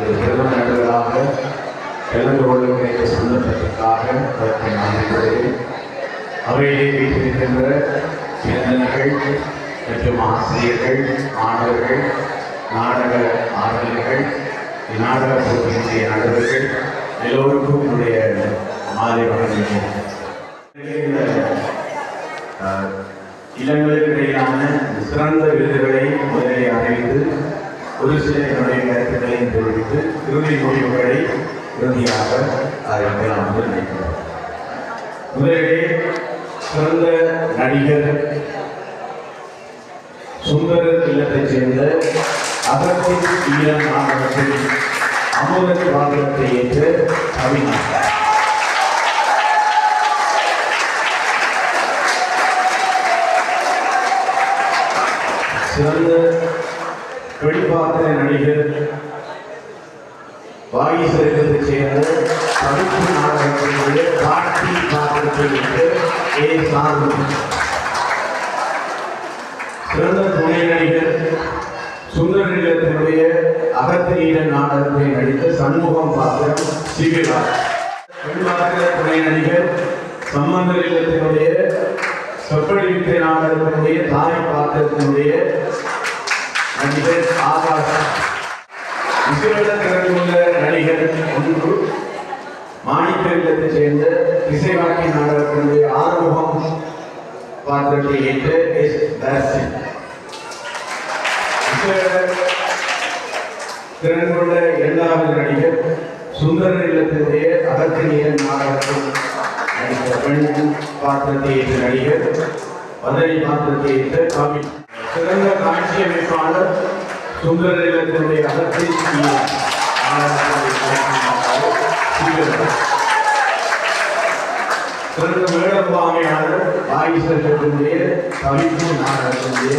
திருமண நடுவராக கலந்து கொள்ள வேண்டிய சந்தர்ப்பத்திற்காக அவையிலே வீட்டிருக்கின்ற சிந்தனைகள் மற்றும் ஆசிரியர்கள், மாணவர்கள், நாடக ஆசிரியர்கள், நாடக போட்டியினுடைய நடுவர்கள் எல்லோருக்கும் என்னுடைய மாலை வணக்கம். இளங்களுக்கு இடையிலான சிறந்த விருதுகளை முதலில் அறிவித்து ஒரு சில என்னுடைய கருத்துக்களையும் தெரிவித்து இறுதி முடிவுகளை இறுதியாக அறிவிக்கலாம் என்று நினைக்கிறேன். முதலிலே சிறந்த நடிகர் சுந்தர இல்லத்தைச் சேர்ந்த அகத்தின் ஈழம் நாடகத்தில் அமுத வாகனத்தை ஏற்ற அபிநாத். சிறந்த வெளிப்பாத்திர நடிகர் வாகி சரித்திரத்தைச் சேர்ந்த தடுப்பு நாடகத்தினுடைய காட்சி பாத்திரத்தை ஏ சார்பு. சிறந்த துணை நடிகர் சுந்தர இல்லத்தினுடைய அகத்தினீர நாடகத்தை நடித்த சண்முகம் பாத்திரம் சிவிலா. வெளிப்பாத்திர துணை நடிகர் சம்பந்தர் இல்லத்தினுடைய சொப்படி வித்தை நாடகத்தினுடைய தாய் பாத்திரத்தினுடைய நடிகர் ஆகாஷ். இசையுள்ள திறனுள்ள நடிகர் ஒன்று மாணிக்க இல்லத்தைச் சேர்ந்த இசைவாக்கி நாடகத்தினுடைய ஆறுமுகம் பாத்திரத்தை ஏற்ற எஸ் தர்ஷன். திறனுள்ள இரண்டாவது நடிகர் சுந்தர இல்லத்தினுடைய அகத்தினீர நாடகத்தில் நடித்த பெண் பாத்திரத்தை ஏற்ற நடிகர் மதுரை பாத்திரத்தை ஏற்ற காமி. சிறந்த காட்சி அமைப்பாளர் சுந்தர இல்லத்தினுடைய அகத்தின் சிறந்த மேடம்பாமையாளர் ஆயுஷத்தினுடைய கவிப்பு நாடகத்தினுடைய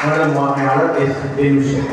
மேடம்பாமையாளர் எஸ்.